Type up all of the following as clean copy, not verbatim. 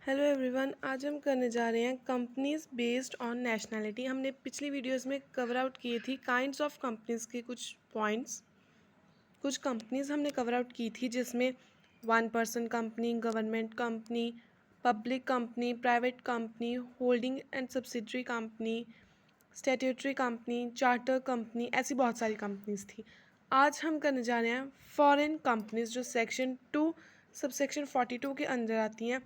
Hello everyone, आज हम करने जा रहे हैं कंपनीज बेस्ड ऑन नेशनैलिटी। हमने पिछली वीडियोस में कवर आउट किए थी काइंड्स ऑफ कंपनीज के कुछ पॉइंट्स। कुछ कंपनीज हमने कवर आउट की थी जिसमें 1 person company, government company, public company, private company, holding and subsidiary company, statutory company, charter company, ऐसी बहुत सारी कंपनीज थी। आज हम करने जा रहे हैं फॉरेन कंपनीज जो सेक्शन 2 सबसेक्शन 42 के अंदर आती हैं।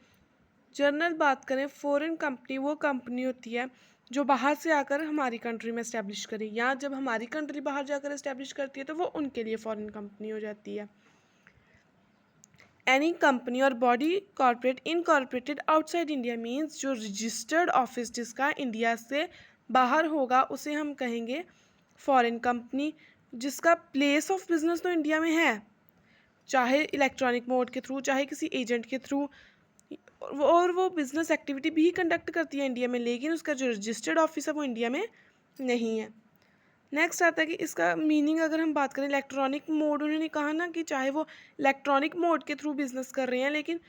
जनरल बात करें, फॉरेन कंपनी वो कंपनी होती है जो बाहर से आकर हमारी कंट्री में इस्टेब्लिश करे, या जब हमारी कंट्री बाहर जाकर इस्टेब्लिश करती है तो वो उनके लिए फॉरेन कंपनी हो जाती है। एनी कंपनी और body corporate incorporated outside India means जो रजिस्टर्ड ऑफिस जिसका इंडिया से बाहर होगा उसे हम कहेंगे फॉरेन कंपनी। जिसका प्लेस ऑफ बिजनेस तो इंडिया में है, चाहे इलेक्ट्रॉनिक मोड के थ्रू चाहे किसी एजेंट के थ्रू, और वो बिजनेस एक्टिविटी भी कंडक्ट करती है इंडिया में, लेकिन उसका जो रजिस्टर्ड ऑफिस है वो इंडिया में नहीं है। नेक्स्ट आता है कि इसका मीनिंग अगर हम बात करें इलेक्ट्रॉनिक मोड, उन्होंने कहा ना कि चाहे वो इलेक्ट्रॉनिक मोड के थ्रू बिजनेस कर रहे हैं लेकिन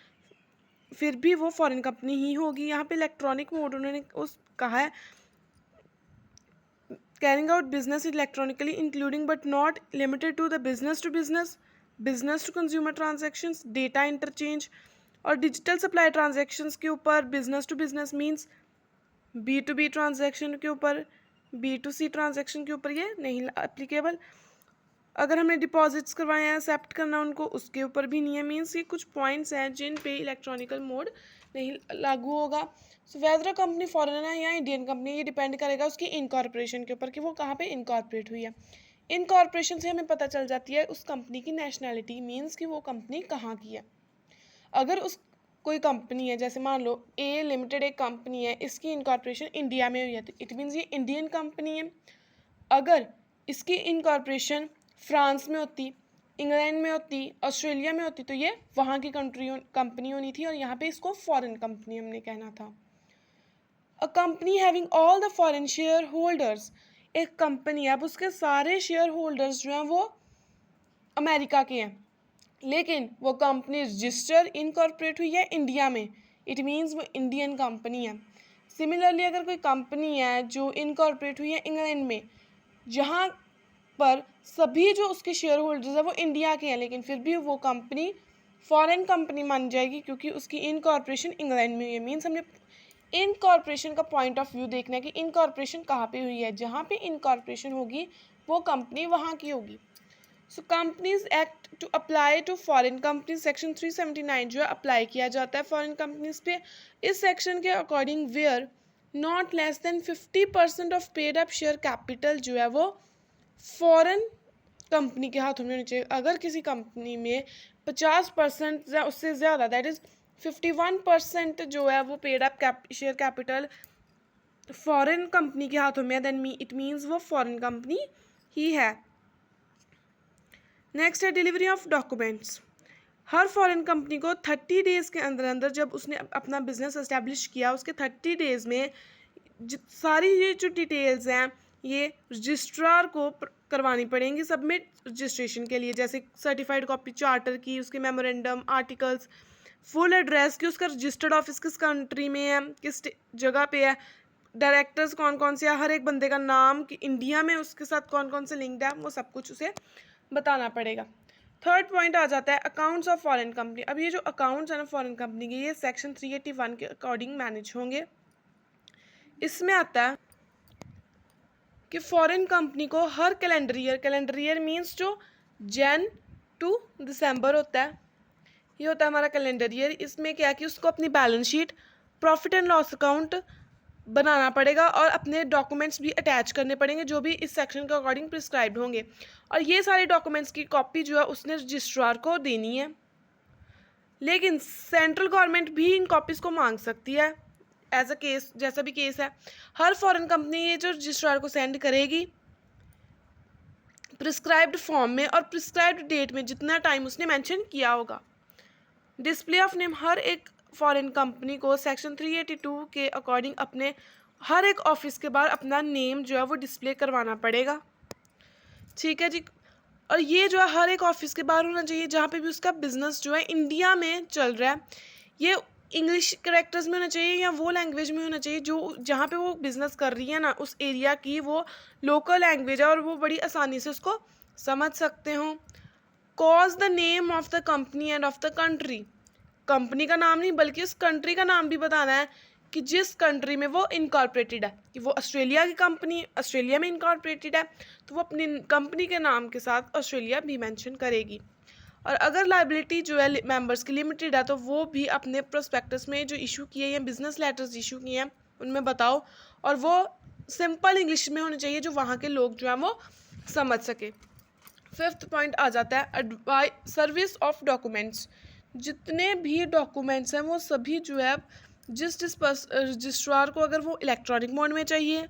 फिर भी वो फॉरेन कंपनी ही होगी। यहाँ पे इलेक्ट्रॉनिक मोड उन्होंने उस कहा है carrying out business electronically including but not limited to the business to business, business to consumer transactions, data interchange और डिजिटल सप्लाई ट्रांजेक्शन्स के ऊपर। Business to business means B2B transaction के ऊपर, B2C ट्रांजेक्शन के ऊपर ये नहीं एप्लीकेबल। अगर हमने डिपॉजिट्स करवाए हैं एक्सेप्ट करना उनको, उसके ऊपर भी नहीं है। मीन्स ये कुछ पॉइंट्स हैं जिन पे इलेक्ट्रॉनिकल मोड नहीं लागू होगा। सो वेदर कंपनी फॉरेन है या इंडियन कंपनी, ये डिपेंड करेगा उसकी इनकॉर्पोरेशन के ऊपर कि वो कहाँ पे इनकॉर्पोरेट हुई है। इनकॉर्पोरेशन से हमें पता चल जाती है उस कंपनी की नेशनैलिटी, मीन्स कि वो कंपनी कहाँ की है। अगर उस कोई कंपनी है, जैसे मान लो ए लिमिटेड एक कंपनी है, इसकी इनकॉर्पोरेशन इंडिया में हुई है तो इट मीन्स ये इंडियन कंपनी है। अगर इसकी इनकॉर्पोरेशन फ्रांस में होती, इंग्लैंड में होती, ऑस्ट्रेलिया में होती तो ये वहाँ की कंपनी होनी थी और यहाँ पे इसको फॉरेन कंपनी हमने कहना था। A company having all the foreign share holders, एक कंपनी है अब उसके सारे शेयर होल्डर्स जो हैं वो अमेरिका के हैं, लेकिन वो कंपनी रजिस्टर इनकॉर्पोरेट हुई है इंडिया में, इट मीन्स वो इंडियन कंपनी है। सिमिलरली अगर कोई कंपनी है जो इनकॉर्पोरेट हुई है इंग्लैंड में, जहाँ पर सभी जो उसके शेयर होल्डर्स हैं वो इंडिया के हैं, लेकिन फिर भी वो कंपनी फॉरेन कंपनी मान जाएगी क्योंकि उसकी इनकॉर्पोरेशन इंग्लैंड में हुई है। मीन्स हमने इनकॉर्पोरेशन का पॉइंट ऑफ व्यू देखना है कि इनकॉर्पोरेशन कहाँ पे हुई है, जहाँ पे इनकॉर्पोरेशन होगी वो कंपनी वहाँ की होगी। So companies act to apply to foreign companies section 379 जो है अप्लाई किया जाता है फॉरेन कंपनीज पे। इस सेक्शन के according where not less than 50% of paid up share capital जो है वो फॉरेन कंपनी के हाथों में होनी चाहिए। अगर किसी कंपनी में 50% या उससे ज़्यादा, दैट इज़ 51% जो है वो paid up share capital foreign company के हाथों में, देन इट मीन्स वो फॉरेन कंपनी ही है। नेक्स्ट है delivery of documents. Her foreign company को 30 डेज़ के अंदर अंदर, जब उसने अपना बिजनेस एस्टेब्लिश किया उसके 30 डेज़ में सारी ये जो डिटेल्स हैं ये रजिस्ट्रार को करवानी पड़ेंगी सबमिट रजिस्ट्रेशन के लिए, जैसे सर्टिफाइड कॉपी चार्टर की, उसके मेमोरेंडम, आर्टिकल्स, फुल एड्रेस की, उसका रजिस्टर्ड ऑफिस किस कंट्री में है, किस जगह पे है, डायरेक्टर्स कौन कौन से है, हर एक बंदे का नाम कि इंडिया में उसके साथ कौन कौन से लिंक्ड है, वो सब कुछ उसे बताना पड़ेगा। थर्ड पॉइंट आ जाता है अकाउंट्स ऑफ फॉरेन कंपनी। अब ये जो अकाउंट्स है ना फॉरेन कंपनी के, ये सेक्शन 381 के अकॉर्डिंग मैनेज होंगे। इसमें आता है कि फॉरेन कंपनी को हर कैलेंडर ईयर मीन्स जो जैन टू दिसंबर होता है, ये होता है हमारा कैलेंडर ईयर। इसमें क्या है कि उसको अपनी balance sheet, profit and loss account बनाना पड़ेगा और अपने डॉक्यूमेंट्स भी अटैच करने पड़ेंगे जो भी इस सेक्शन के अकॉर्डिंग प्रिस्क्राइब्ड होंगे, और ये सारे डॉक्यूमेंट्स की कॉपी जो है उसने रजिस्ट्रार को देनी है। लेकिन सेंट्रल गवर्नमेंट भी इन कॉपीज़ को मांग सकती है एज अ केस, जैसा भी केस है। हर फॉरेन कंपनी ये जो रजिस्ट्रार को सेंड करेगी प्रिस्क्राइब्ड फॉर्म में और प्रिस्क्राइब्ड डेट में, जितना टाइम उसने मेंशन किया होगा। डिस्प्ले ऑफ नेम, हर एक फॉरेन कंपनी को सेक्शन 382 के अकॉर्डिंग अपने हर एक ऑफिस के बाहर अपना नेम जो है वो डिस्प्ले करवाना पड़ेगा। ठीक है जी। और ये जो है हर एक ऑफिस के बाहर होना चाहिए जहाँ पे भी उसका बिजनेस जो है इंडिया में चल रहा है। ये इंग्लिश करेक्टर्स में होना चाहिए या वो लैंग्वेज में होना चाहिए जो जहाँ पे वो बिज़नेस कर रही है ना, उस एरिया की वो लोकल लैंग्वेज है और वो बड़ी आसानी से उसको समझ सकते हो। Cause the name of the company end of the country, company का नाम नहीं बल्कि उस कंट्री का नाम भी बताना है कि जिस कंट्री में वो इनकॉर्पोरेटेड है, कि वो ऑस्ट्रेलिया की कंपनी ऑस्ट्रेलिया में इनकॉर्पोरेटेड है तो वो अपनी कंपनी के नाम के साथ ऑस्ट्रेलिया भी मेंशन करेगी। और अगर लाइबिलिटी जो है मेंबर्स की लिमिटेड है तो वो भी अपने प्रोस्पेक्टस में जो इशू किए या बिजनेस लेटर्स इशू किए हैं उनमें बताओ, और वो सिंपल इंग्लिश में होने चाहिए जो वहाँ के लोग जो हैं वो समझ सके। फिफ्थ पॉइंट आ जाता है सर्विस ऑफ डॉक्यूमेंट्स। जितने भी डॉक्यूमेंट्स हैं वो सभी जो है जिस रजिस्ट्रार को अगर वो इलेक्ट्रॉनिक मोड में चाहिए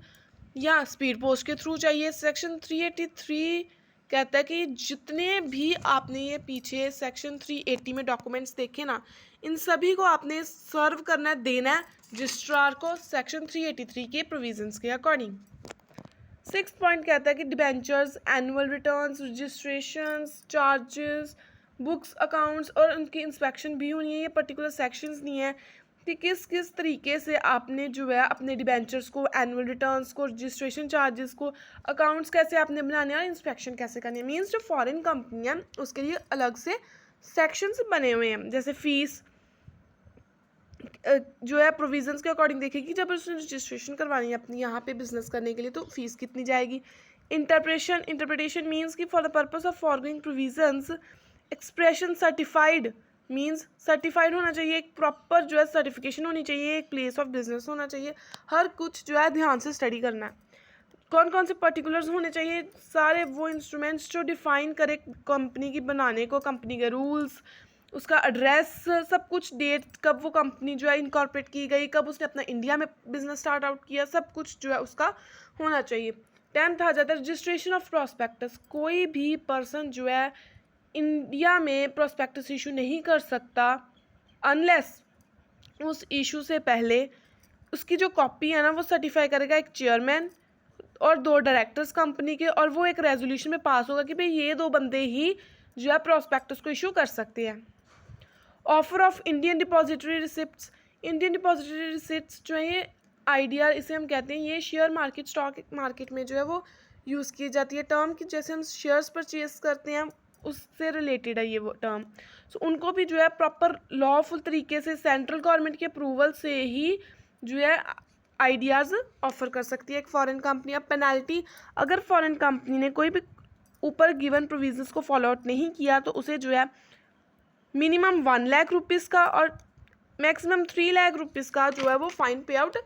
या स्पीड पोस्ट के थ्रू चाहिए, सेक्शन 383 कहता है कि जितने भी आपने ये पीछे सेक्शन 380 में डॉक्यूमेंट्स देखे ना, इन सभी को आपने सर्व करना है, देना है रजिस्ट्रार को सेक्शन 383 के प्रोविजंस के अकॉर्डिंग। सिक्स पॉइंट कहता है कि debentures, annual returns, registrations, charges, books, accounts और उनकी इंस्पेक्शन भी होनी है। ये पर्टिकुलर सेक्शंस नहीं है कि किस किस तरीके से आपने जो है अपने डिबेंचर्स को, एनुअल रिटर्न्स को, रजिस्ट्रेशन चार्जेस को, अकाउंट्स कैसे आपने बनाने हैं और इंस्पेक्शन कैसे करनी है। मीन्स जो फॉरेन कंपनी है उसके लिए अलग से सेक्शंस बने हुए हैं। जैसे फीस जो है प्रोविजंस के अकॉर्डिंग देखेगी, जब उसने रजिस्ट्रेशन करवानी है अपनी यहाँ पे बिजनेस करने के लिए तो फीस कितनी जाएगी। इंटरप्रिटेशन मीन्स कि for the purpose of forgoing provisions expression certified, means certified होना चाहिए, एक प्रॉपर जो है सर्टिफिकेशन होनी चाहिए, एक प्लेस ऑफ बिजनेस होना चाहिए, हर कुछ जो है ध्यान से स्टडी करना है। कौन कौन से पर्टिकुलर्स होने चाहिए, सारे वो इंस्ट्रूमेंट्स जो डिफाइन करे कंपनी की बनाने को, कंपनी के रूल्स, उसका एड्रेस, सब कुछ, डेट कब वो कंपनी जो है इनकॉर्पोरेट की गई, कब उसने अपना इंडिया में बिजनेस स्टार्ट आउट किया, सब कुछ जो है उसका होना चाहिए। 10th आ जाता है रजिस्ट्रेशन ऑफ प्रॉस्पेक्टस। कोई भी पर्सन जो है इंडिया में प्रॉस्पेक्टस इशू नहीं कर सकता अनलेस उस इशू से पहले उसकी जो कॉपी है ना वो सर्टिफाई करेगा एक चेयरमैन और 2 डायरेक्टर्स कंपनी के, और वो एक रेजोल्यूशन में पास होगा कि भाई ये 2 बंदे ही जो है प्रॉस्पेक्टस को इशू कर सकते हैं। Offer of Indian depository receipts. Indian depository receipts जो है ये आइडिया इसे हम कहते हैं, ये शेयर मार्केट, स्टॉक मार्केट में जो है वो यूज़ की जाती है टर्म कि जैसे हम शेयर्स परचेज करते हैं उससे रिलेटेड है ये वो टर्म। सो उनको भी जो है प्रॉपर लॉफुल तरीके से सेंट्रल गवर्नमेंट के अप्रूवल से ही जो है आइडियाज़ ऑफर कर सकती है एक फॉरेन कंपनी। अब पेनल्टी, अगर फॉरेन कंपनी ने कोई भी ऊपर गिवन प्रोविजंस को फॉलो आउट नहीं किया तो उसे जो है मिनिमम 1 लाख रुपीज़ का और मैक्सिमम 3 लाख रुपीज़ का जो है वो फ़ाइन पे आउट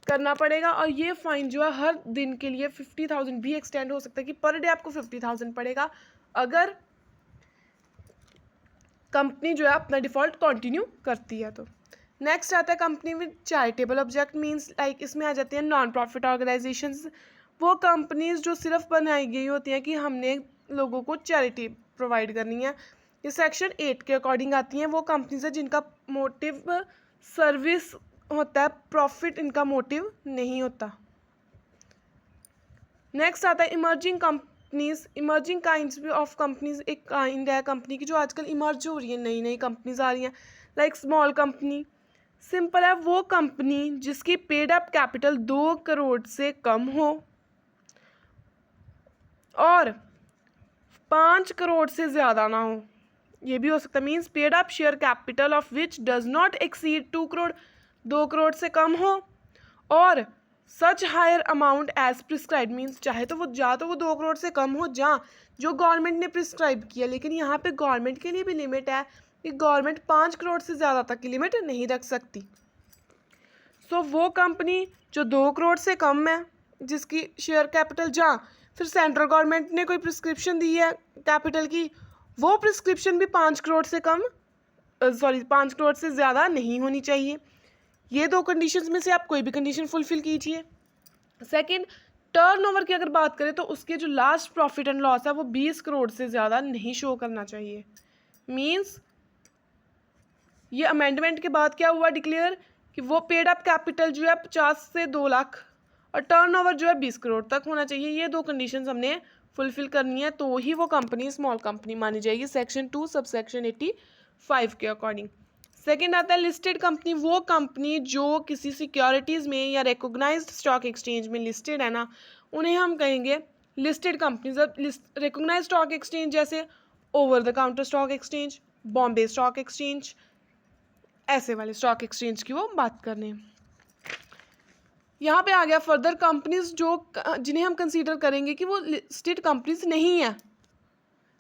करना पड़ेगा। और ये फ़ाइन जो है हर दिन के लिए 50,000 भी एक्सटेंड हो सकता है कि पर डे आपको 50,000 पड़ेगा अगर कंपनी जो है अपना डिफ़ॉल्ट कंटिन्यू करती है। तो नेक्स्ट आता है company with charitable object, means like इसमें आ जाती हैं नॉन प्रॉफिट ऑर्गेनाइजेशंस, वो कंपनीज जो सिर्फ बनाई गई होती हैं कि हमने लोगों को चैरिटी प्रोवाइड करनी है। ये सेक्शन 8 के अकॉर्डिंग आती हैं वो कंपनीज है जिनका मोटिव सर्विस होता है, प्रॉफिट इनका मोटिव नहीं होता। नेक्स्ट आता है emerging companies. Emerging kinds of companies, एक काइंड है कंपनी की जो आजकल इमर्ज हो रही है, नई नई कंपनीज आ रही हैं। लाइक स्मॉल कंपनी, सिंपल है वो कंपनी जिसकी पेड अप कैपिटल 2 करोड़ से कम हो और 5 करोड़ से ज़्यादा ना हो, ये भी हो सकता है। Means paid up share capital of which does not exceed 2 crore, 2 crore से कम हो, और such higher amount as prescribe, means चाहे तो वो 2 करोड़ से कम हो जहाँ जो गवर्नमेंट ने प्रिस्क्राइब किया, लेकिन यहाँ पे गवर्नमेंट के लिए भी लिमिट है कि गवर्नमेंट 5 करोड़ से ज़्यादा तक की लिमिट नहीं रख सकती। सो वो कंपनी जो 2 करोड़ से कम है जिसकी शेयर कैपिटल, जहाँ फिर सेंट्रल गवर्नमेंट ने कोई प्रिस्क्रिप्शन दी है कैपिटल की, वो प्रिस्क्रिप्शन भी 5 करोड़ से कम 5 करोड़ से ज़्यादा नहीं होनी चाहिए। ये 2 कंडीशंस में से आप कोई भी कंडीशन फुलफिल कीजिए। सेकंड, टर्नओवर की अगर बात करें तो उसके जो लास्ट प्रॉफिट एंड लॉस है वो 20 करोड़ से ज़्यादा नहीं शो करना चाहिए। मीन्स ये अमेंडमेंट के बाद क्या हुआ डिक्लेयर कि वो पेड अप कैपिटल जो है 50 से 2 लाख और टर्नओवर जो है 20 करोड़ तक होना चाहिए। ये 2 कंडीशंस हमने फुलफिल करनी है तो ही वो कंपनी स्मॉल कंपनी मानी जाएगी सेक्शन 2 सबसेक्शन 85 के अकॉर्डिंग। सेकंड आता है लिस्टेड कंपनी, वो कंपनी जो किसी सिक्योरिटीज़ में या रिकॉग्नाइज्ड स्टॉक एक्सचेंज में लिस्टेड है ना, उन्हें हम कहेंगे लिस्टेड कंपनीज। अब रिकॉग्नाइज्ड स्टॉक एक्सचेंज जैसे over the counter stock exchange, Bombay stock exchange, ऐसे वाले स्टॉक एक्सचेंज की वो बात कर रहे हैं। यहाँ पे आ गया फर्दर कंपनीज जो जिन्हें हम कंसीडर करेंगे कि वो लिस्टेड कंपनीज नहीं है।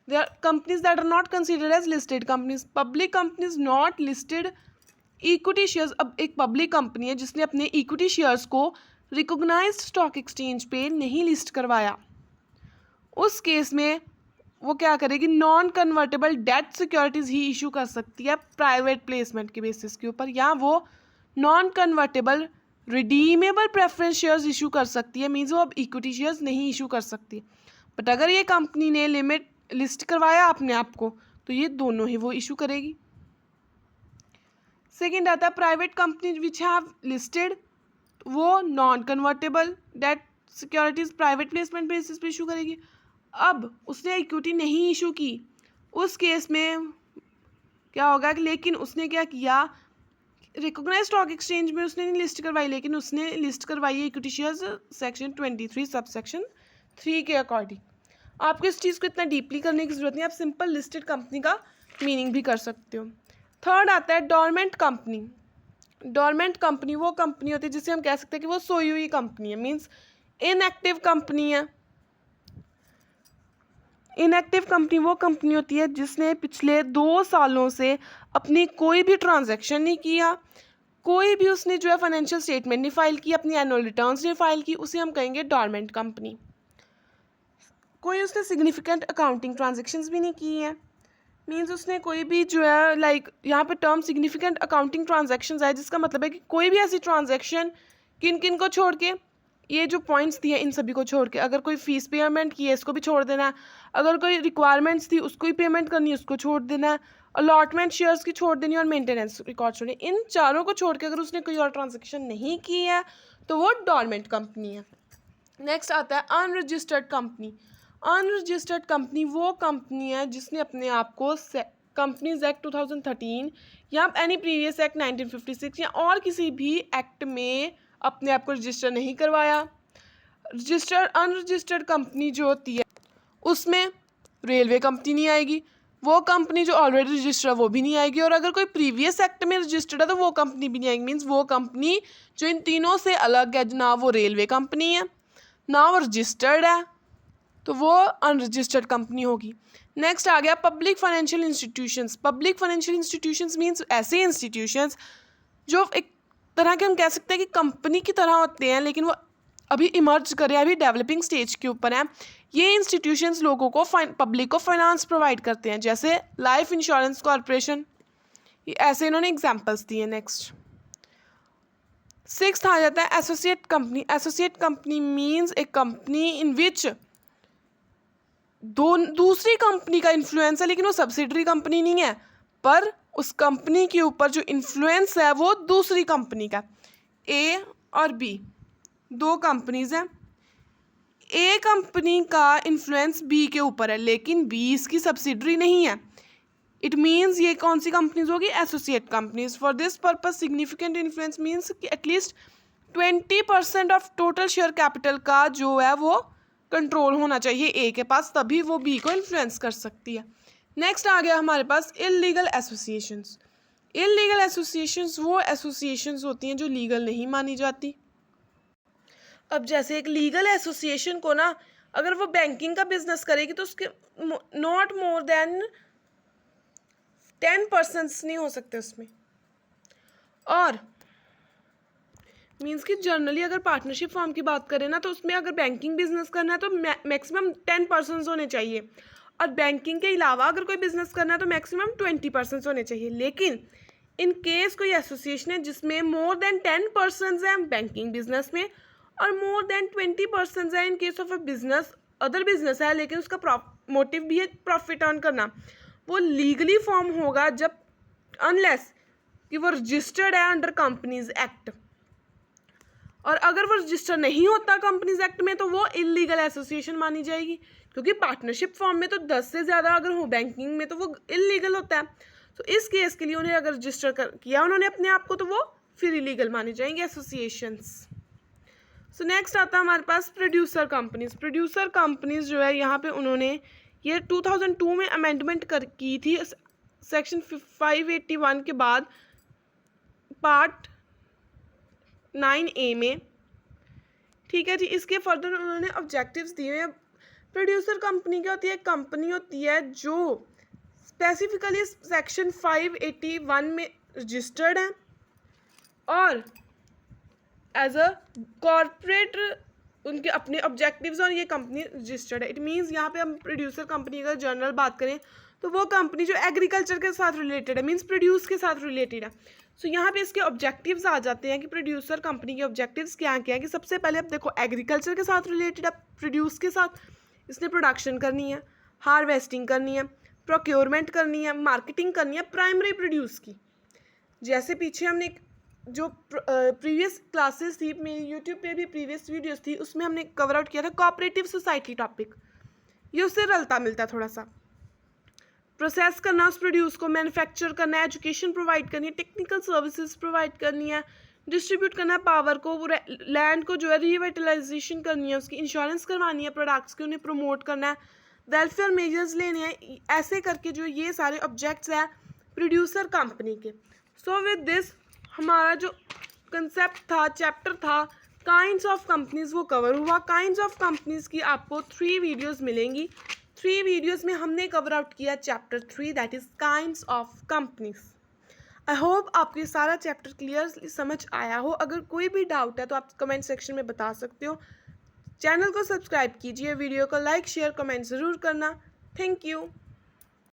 They are companies that are not considered as listed companies. Public companies not listed equity shares. अब एक पब्लिक कंपनी है जिसने अपने इक्विटी शेयर्स को रिकॉग्नाइज्ड स्टॉक एक्सचेंज पे नहीं लिस्ट करवाया, उस केस में वो क्या करेगी, नॉन कन्वर्टेबल डेट सिक्योरिटीज ही इशू कर सकती है प्राइवेट प्लेसमेंट के बेसिस के ऊपर, या वो non convertible redeemable preference shares issue कर सकती है। मीन्स वो अब इक्विटी शेयर्स नहीं इशू कर सकती। बट अगर ये कंपनी ने लिमिट लिस्ट करवाया अपने आप को तो ये दोनों ही वो इशू करेगी। सेकेंड आता है private company which have listed, वो non convertible debt securities private placement basis पे इशू करेगी। अब उसने इक्विटी नहीं इशू की, उस केस में क्या होगा कि लेकिन उसने क्या किया, रिकॉग्नाइज स्टॉक एक्सचेंज में उसने नहीं लिस्ट करवाई, लेकिन उसने लिस्ट करवाई है equity shares section 23 sub section 3 के अकॉर्डिंग। आपको इस चीज़ को इतना डीपली करने की जरूरत नहीं, आप सिंपल लिस्टेड कंपनी का मीनिंग भी कर सकते हो। थर्ड आता है डोरमेंट कंपनी। डोरमेंट कंपनी वो कंपनी होती है जिसे हम कह सकते हैं कि वो सोई हुई कंपनी है, मीन्स इनएक्टिव कंपनी है। इनएक्टिव कंपनी वो कंपनी होती है जिसने पिछले 2 सालों से अपनी कोई भी ट्रांजैक्शन नहीं किया, कोई भी उसने जो है फाइनेंशियल स्टेटमेंट नहीं फाइल की, अपनी एनुअल रिटर्न्स नहीं फाइल की, उसे हम कहेंगे डोरमेंट कंपनी। कोई उसने सिग्निफिकेंट अकाउंटिंग ट्रांजैक्शंस भी नहीं की है, मीन्स उसने कोई भी जो है लाइक यहाँ पे टर्म सिग्निफिकेंट अकाउंटिंग ट्रांजैक्शंस है, जिसका मतलब है कि कोई भी ऐसी ट्रांजैक्शन किन किन को छोड़ के, ये जो पॉइंट्स दिए इन सभी को छोड़ के, अगर कोई फीस पेमेंट की है इसको भी छोड़ देना है, अगर कोई रिक्वायरमेंट्स थी उसको ही पेमेंट करनी है उसको छोड़ देना है, अलॉटमेंट शेयर्स की छोड़ देनी है और मेंटेनेंस रिकॉर्ड छोड़नी है। इन चारों को छोड़ के अगर उसने कोई और ट्रांजैक्शन नहीं की है तो वो डोरमेंट कंपनी है। नेक्स्ट आता है अनरजिस्टर्ड कंपनी। अनरजिस्टर्ड कंपनी वो कंपनी है जिसने अपने आप को कंपनीज एक्ट 2013 या एनी प्रीवियस एक्ट 1956 या और किसी भी एक्ट में अपने आप को रजिस्टर नहीं करवाया। रजिस्टर्ड अनरजिस्टर्ड कंपनी जो होती है उसमें रेलवे कंपनी नहीं आएगी, वो कंपनी जो ऑलरेडी रजिस्टर्ड है वो भी नहीं आएगी, और अगर कोई प्रीवियस एक्ट में रजिस्टर्ड है तो वो कंपनी भी नहीं आएगी। मीन्स वो कंपनी जो इन तीनों से अलग है, ना वो रेलवे कंपनी है ना वो रजिस्टर्ड है, तो वो अनरजिस्टर्ड कंपनी होगी। नेक्स्ट आ गया public financial institutions. Public financial institutions means ऐसे इंस्टीट्यूशंस जो एक तरह के हम कह सकते हैं कि कंपनी की तरह होते हैं, लेकिन वो अभी इमर्ज कर रहे हैं, अभी डेवलपिंग स्टेज के ऊपर हैं। ये इंस्टीट्यूशंस लोगों को पब्लिक को फाइनेंस प्रोवाइड करते हैं, जैसे लाइफ इंश्योरेंस कॉरपोरेशन, ये ऐसे इन्होंने एग्जाम्पल्स दिए। नेक्स्ट 6th आ जाता है associate company. Associate company means a company in which दूसरी कंपनी का इन्फ्लुएंस है, लेकिन वो सब्सिडरी कंपनी नहीं है, पर उस कंपनी के ऊपर जो इन्फ्लुएंस है वो दूसरी कंपनी का। ए और बी 2 कंपनीज हैं, ए कंपनी का इन्फ्लुएंस बी के ऊपर है लेकिन बी इसकी सब्सिडरी नहीं है। इट मीन्स ये कौन सी कंपनीज होगी, associate companies. For this purpose significant influence means कि at least 20% of total share capital का जो है वो कंट्रोल होना चाहिए ए के पास, तभी वो बी को इन्फ्लुएंस कर सकती है। नेक्स्ट आ गया हमारे पास इल्लीगल एसोसिएशंस। इल्लीगल एसोसिएशंस वो एसोसिएशंस होती हैं जो लीगल नहीं मानी जाती। अब जैसे एक लीगल एसोसिएशन को ना अगर वो बैंकिंग का बिजनेस करेगी तो उसके नॉट मोर देन 10% नहीं हो सकते उसमें, और मीन्स कि जनरली अगर पार्टनरशिप फॉर्म की बात करें ना तो उसमें अगर बैंकिंग बिजनेस करना है तो मैक्सिमम 10% होने चाहिए, और बैंकिंग के अलावा अगर कोई बिजनेस करना है तो मैक्सिमम 20% होने चाहिए। लेकिन इन केस कोई एसोसिएशन है जिसमें मोर देन 10% है बैंकिंग बिजनेस में और मोर देन 20% है in case of a business, other business है लेकिन उसका मोटिव भी है प्रॉफिट अर्न करना, वो लीगली फॉर्म होगा जब अनलेस कि वो रजिस्टर्ड है अंडर कंपनीज एक्ट, और अगर वो रजिस्टर नहीं होता कंपनीज एक्ट में तो वो इलीगल एसोसिएशन मानी जाएगी, क्योंकि पार्टनरशिप फॉर्म में तो 10 से ज़्यादा अगर हो बैंकिंग में तो वो इलीगल होता है। तो इस केस के लिए उन्हें अगर रजिस्टर किया उन्होंने अपने आप को, तो वो फिर इलीगल मानी जाएंगे एसोसिएशंस। सो नेक्स्ट आता है हमारे पास प्रोड्यूसर कंपनीज। प्रोड्यूसर कंपनीज जो है यहाँ पे उन्होंने ये 2002 में अमेंडमेंट की थी सेक्शन 581 के बाद पार्ट 9A में, ठीक है जी। इसके फर्दर उन्होंने ऑब्जेक्टिव्स दिए हैं। प्रोड्यूसर कंपनी क्या होती है? कंपनी होती है जो स्पेसिफिकली सेक्शन 581 में रजिस्टर्ड है और एज अ कॉर्पोरेट उनके अपने ऑब्जेक्टिव्स और ये कंपनी रजिस्टर्ड है। इट मीन्स यहाँ पे हम प्रोड्यूसर कंपनी का जनरल बात करें तो वो कंपनी जो एग्रीकल्चर के साथ रिलेटेड है, मीन्स प्रोड्यूस के साथ रिलेटेड है। सो यहाँ पे इसके ऑब्जेक्टिव्स आ जाते हैं कि प्रोड्यूसर कंपनी के ऑब्जेक्टिव्स क्या क्या है कि सबसे पहले अब देखो एग्रीकल्चर के साथ रिलेटेड है, प्रोड्यूस के साथ इसने प्रोडक्शन करनी है, हार्वेस्टिंग करनी है, प्रोक्योरमेंट करनी है, मार्केटिंग करनी है प्राइमरी प्रोड्यूस की। जैसे पीछे हमने जो प्रीवियस क्लासेस थी मेरी यूट्यूब पे भी प्रीवियस वीडियोस थी उसमें हमने कवर आउट किया था कोऑपरेटिव सोसाइटी टॉपिक, ये उससे रलता मिलता थोड़ा सा। प्रोसेस करना उस प्रोड्यूस को, मैन्युफैक्चर करना है, एजुकेशन प्रोवाइड करनी है, टेक्निकल सर्विसेज प्रोवाइड करनी है, डिस्ट्रीब्यूट करना है पावर को, लैंड को जो है रिवाइटलाइजेशन करनी है, उसकी इंश्योरेंस करवानी है, प्रोडक्ट्स के उन्हें प्रमोट करना है, वेलफेयर मेजर्स लेने हैं, ऐसे करके जो ये सारे ऑब्जेक्ट्स हैं प्रोड्यूसर कंपनी के। सो विद दिस हमारा जो कंसेप्ट था, चैप्टर था काइंड्स ऑफ कंपनीज, वो कवर हुआ। काइंड्स ऑफ कंपनीज की आपको 3 वीडियोस मिलेंगी। 3 वीडियोस में हमने कवर आउट किया chapter 3 that is kinds of companies. I hope आपको ये सारा चैप्टर क्लियरली समझ आया हो। अगर कोई भी डाउट है तो आप कमेंट सेक्शन में बता सकते हो। चैनल को सब्सक्राइब कीजिए, वीडियो को लाइक शेयर कमेंट ज़रूर करना। Thank you.